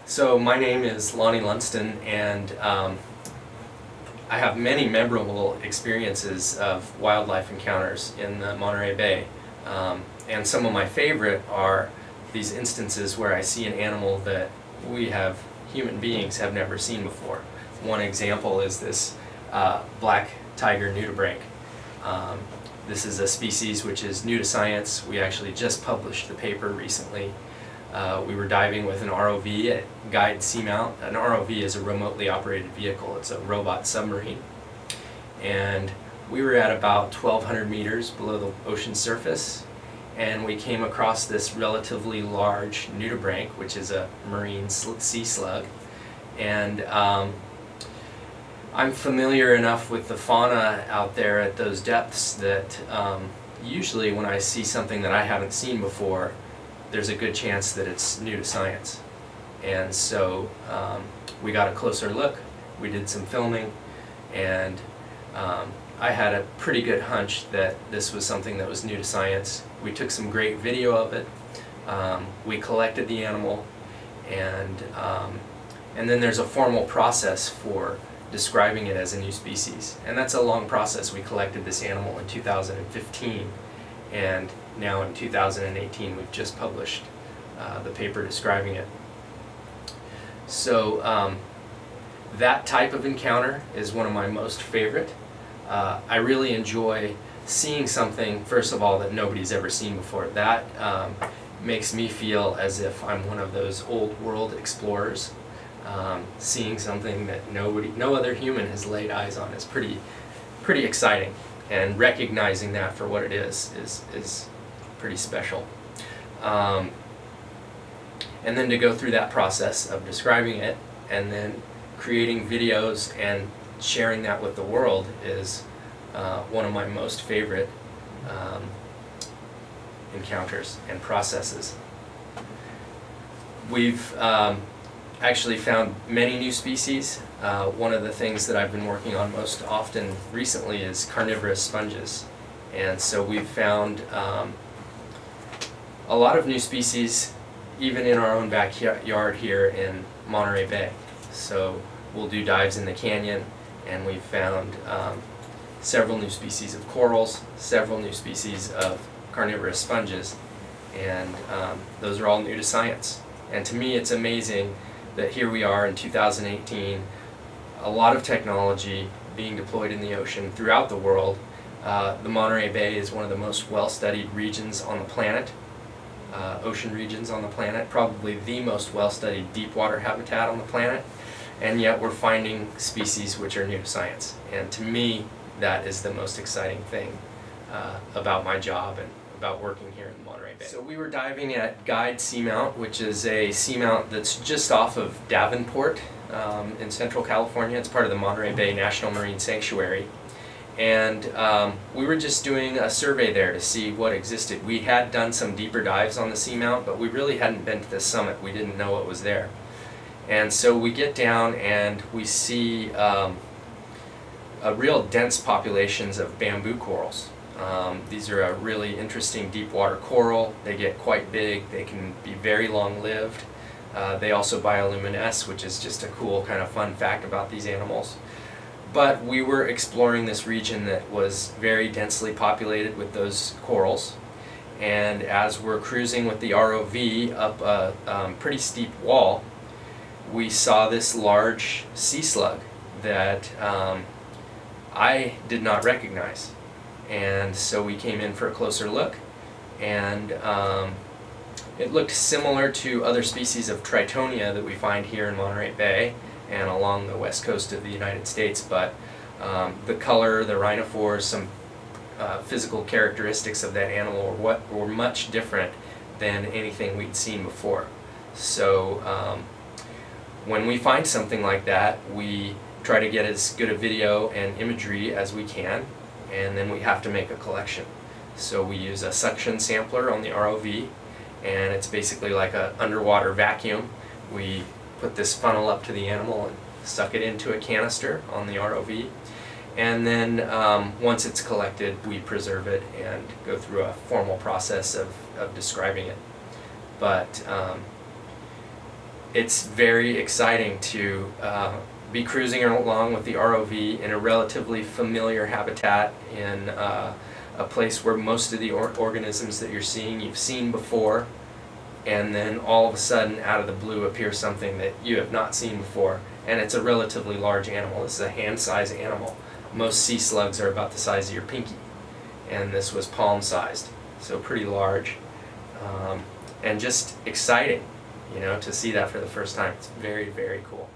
So my name is Lonny Lundsten, and I have many memorable experiences of wildlife encounters in the Monterey Bay. And some of my favorite are these instances where I see an animal that human beings have never seen before. One example is this black tiger nudibranch. This is a species which is new to science. We actually just published the paper recently. We were diving with an ROV at Guide Seamount. An ROV is a remotely operated vehicle. It's a robot submarine. And we were at about 1,200 meters below the ocean surface, and we came across this relatively large nudibranch, which is a marine sea slug. And I'm familiar enough with the fauna out there at those depths that usually when I see something that I haven't seen before, there's a good chance that it's new to science. And so we got a closer look, we did some filming, and I had a pretty good hunch that this was something that was new to science. We took some great video of it, we collected the animal, and then there's a formal process for describing it as a new species. And that's a long process. We collected this animal in 2015, and now in 2018 we've just published the paper describing it. So that type of encounter is one of my most favorite. I really enjoy seeing something, first of all, that nobody's ever seen before. That makes me feel as if I'm one of those old world explorers. Seeing something that no other human has laid eyes on is pretty exciting, and recognizing that for what it is pretty special. And then to go through that process of describing it and then creating videos and sharing that with the world is one of my most favorite encounters and processes. We've actually found many new species. One of the things that I've been working on most often recently is carnivorous sponges. And so we've found a lot of new species even in our own backyard here in Monterey Bay. So we'll do dives in the canyon, and we've found several new species of corals, several new species of carnivorous sponges, and those are all new to science. And to me it's amazing that here we are in 2018, a lot of technology being deployed in the ocean throughout the world. The Monterey Bay is one of the most well-studied regions on the planet, ocean regions on the planet, probably the most well-studied deep water habitat on the planet, and yet we're finding species which are new to science. And to me, that is the most exciting thing about my job and about working here in the Monterey Bay. So we were diving at Guide Seamount, which is a seamount that's just off of Davenport in Central California. It's part of the Monterey Bay National Marine Sanctuary. And we were just doing a survey there to see what existed. We had done some deeper dives on the seamount, but we really hadn't been to the summit. We didn't know what was there. And so we get down and we see a real dense populations of bamboo corals. These are a really interesting deep water coral. They get quite big. They can be very long-lived. They also bioluminesce, which is just a cool kind of fun fact about these animals. But we were exploring this region that was very densely populated with those corals, and as we're cruising with the ROV up a pretty steep wall, we saw this large sea slug that I did not recognize. And so we came in for a closer look, and it looked similar to other species of Tritonia that we find here in Monterey Bay and along the west coast of the United States, but the color, the rhinophores, some physical characteristics of that animal were much different than anything we'd seen before. So when we find something like that, we try to get as good a video and imagery as we can, and then we have to make a collection. So we use a suction sampler on the ROV, and it's basically like an underwater vacuum. We put this funnel up to the animal and suck it into a canister on the ROV, and then once it's collected, we preserve it and go through a formal process of describing it. But it's very exciting to be cruising along with the ROV in a relatively familiar habitat in a place where most of the organisms that you're seeing you've seen before, and then all of a sudden out of the blue appears something that you have not seen before, and it's a relatively large animal. This is a hand-sized animal. Most sea slugs are about the size of your pinky, and this was palm-sized, so pretty large, and just exciting, you know, to see that for the first time. It's very, very cool.